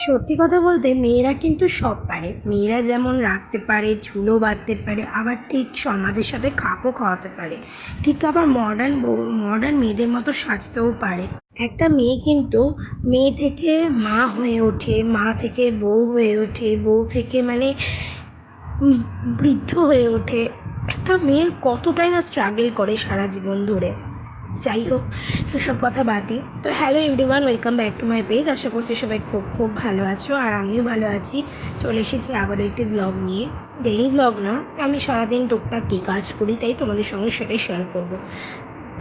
সত্যি কথা বলতে মেয়েরা কিন্তু সব পারে। মেয়েরা যেমন রাঁধতে পারে, চুলও বাঁধতে পারে, আবার ঠিক সমাজের সাথে খাপও খাওয়াতে পারে। ঠিক আবার মডার্ন মেয়েদের মতো সাজতেও পারে। একটা মেয়ে কিন্তু মেয়ে থেকে মা হয়ে ওঠে, মা থেকে বউ হয়ে ওঠে, বউ থেকে মানে বৃদ্ধ হয়ে ওঠে। একটা মেয়ের কতটাই না স্ট্রাগল করে সারা জীবন ধরে। যাই হোক, সেসব কথা বাদ দিই। তো hello everyone, welcome back to my page. আশা করছি সবাই খুব খুব ভালো আছো, আর আমিও ভালো আছি। চলে এসেছি আবারও একটি ব্লগ নিয়ে। ডেইলি ব্লগ না, আমি সারাদিন টুকটাক কী কাজ করি তাই তোমাদের সঙ্গে সেটাই শেয়ার করবো।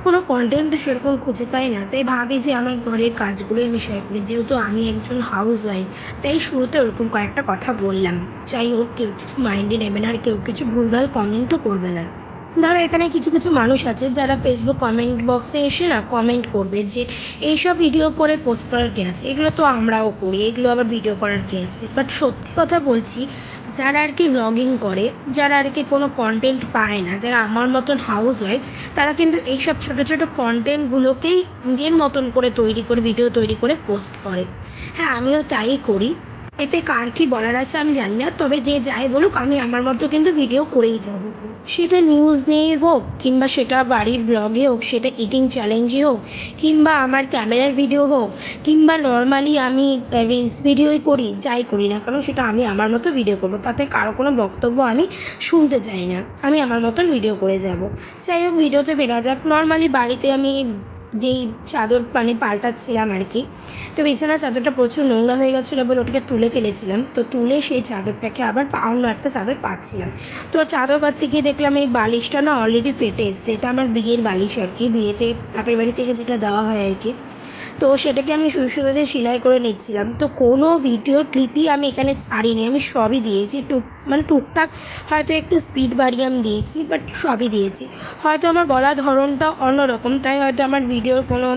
কোনো কন্টেন্ট তো সেরকম খুঁজে পাই না, তাই ভাবি যে আমার ঘরের কাজগুলোই আমি শেয়ার করি। যেহেতু আমি একজন হাউস ওয়াইফ, তাই শুরুতে ওরকম কয়েকটা কথা বললাম। যাই হোক, কেউ কিছু মাইন্ডে নেবে না, আর কেউ কিছু ভুলভাল কমেন্টও করবে না। ধরো এখানে কিছু কিছু মানুষ আছে যারা ফেসবুক কমেন্ট বক্সে এসে না কমেন্ট করবে যে এইসব ভিডিও করে পোস্ট করার কে আছে, এগুলো তো আমরাও করি, এগুলো আবার ভিডিও করার কে আছে। বাট সত্যি কথা বলছি, যারা আর কি ব্লগিং করে, যারা আর কি কোনো কন্টেন্ট পায় না, যারা আমার মতন হাউস ওয়াইফ, তারা কিন্তু এইসব ছোটো ছোটো কন্টেন্টগুলোকেই নিজের মতন করে তৈরি করে ভিডিও তৈরি করে পোস্ট করে। হ্যাঁ, আমিও তাই করি। এতে কার কী বলার আছে আমি জানি না, তবে যে যাই বলুক আমি আমার মতো কিন্তু ভিডিও করেই যাবো। সেটা নিউজ নিয়ে হোক, কিংবা সেটা বাড়ির ব্লগে হোক, সেটা ইটিং চ্যালেঞ্জে হোক, কিংবা আমার ক্যামেরার ভিডিও হোক, কিংবা নর্মালি আমি রিলস ভিডিওই করি, যাই করি না কেন সেটা আমি আমার মতো ভিডিও করবো। তাতে কারো কোনো বক্তব্য আমি শুনতে চাই না, আমি আমার মতন ভিডিও করে যাব। যাই হোক, ভিডিওতে বেরা যাক। নর্মালি বাড়িতে আমি যেই চাদর মানে পাল্টাচ্ছিলাম আর কি, তো বিছানার চাদরটা প্রচুর নোংরা হয়ে গেছিলো বলে ওটাকে তুলে ফেলেছিলাম। তো তুলে সেই চাদরটাকে আবার অন্য একটা চাদর পাচ্ছিলাম। তো চাদর পাততে গিয়ে দেখলাম এই বালিশটা না অলরেডি ফেটে এসছে। এটা আমার বিয়ের বালিশ আর কি, বিয়েতে বাপের বাড়ি থেকে যেটা দেওয়া হয় আর কি। তো সেটাকে আমি সুই সুতো দিয়ে সেলাই করে নিচ্ছিলাম। তো কোনো ভিডিও ক্লিপই আমি এখানে ছাড়িনি, আমি সবই দিয়েছি। টুকটাক হয়তো একটু স্পিড বাড়িয়ে আমি দিয়েছি, বাট সবই দিয়েছি। হয়তো আমার বলার ধরনটা অন্যরকম, তাই হয়তো আমার ভিডিওর কোনো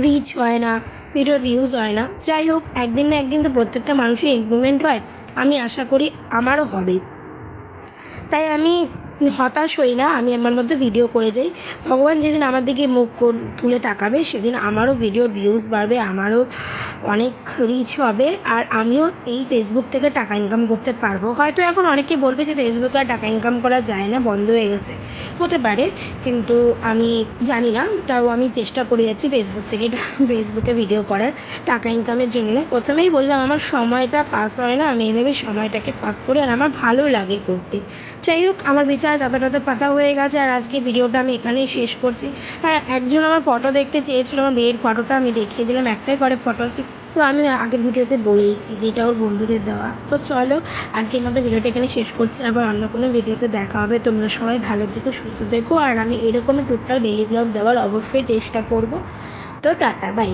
রিচ হয় না, ভিডিওর ভিউজ হয় না। যাই হোক, একদিন না একদিন তো প্রত্যেকটা মানুষের ইমপ্রুভমেন্ট হয়, আমি আশা করি আমারও হবে। তাই আমি হতাশ হই না, আমি আমার মধ্যে ভিডিও করে যাই। ভগবান যেদিন আমার দিকে মুখ তুলে তাকাবে, সেদিন আমারও ভিডিওর ভিউজ বাড়বে, আমারও অনেক রিচ হবে, আর আমিও এই ফেসবুক থেকে টাকা ইনকাম করতে পারবো। হয়তো এখন অনেকে বলবে যে ফেসবুকে আর টাকা ইনকাম করা যায় না, বন্ধ হয়ে গেছে, হতে পারে, কিন্তু আমি জানি না। তাও আমি চেষ্টা করে যাচ্ছি ফেসবুকে ভিডিও করার, টাকা ইনকামের জন্য। প্রথমেই বললাম আমার সময়টা পাস হয় না, আমি এভাবে সময়টাকে পাস করি, আর আমার ভালো লাগে করতে। যাই হোক, আমার বিচার যতটা পাতা হয়ে গেছে, আর আজকে ভিডিওটা আমি এখানেই শেষ করছি। আর একজন আমার ফটো দেখতে চেয়েছিল, আমার বিয়ের ফটোটা আমি দেখিয়ে দিলাম, একটাই করে ফটো আছে। তো আমি আগের ভিডিওতে বলেইছি যে এটা ওর বন্ধুদের দেওয়া। তো চলো, আজকের মতো ভিডিওটা এখানে শেষ করছি, আবার অন্য কোনো ভিডিওতে দেখা হবে। তোমরা সবাই ভালো থেকো, সুস্থ থেকো, আর আমি এরকমই টুকটাক ডেইলি ব্লগ দেওয়ার অবশ্যই চেষ্টা করবো। তো টাটা, বাই।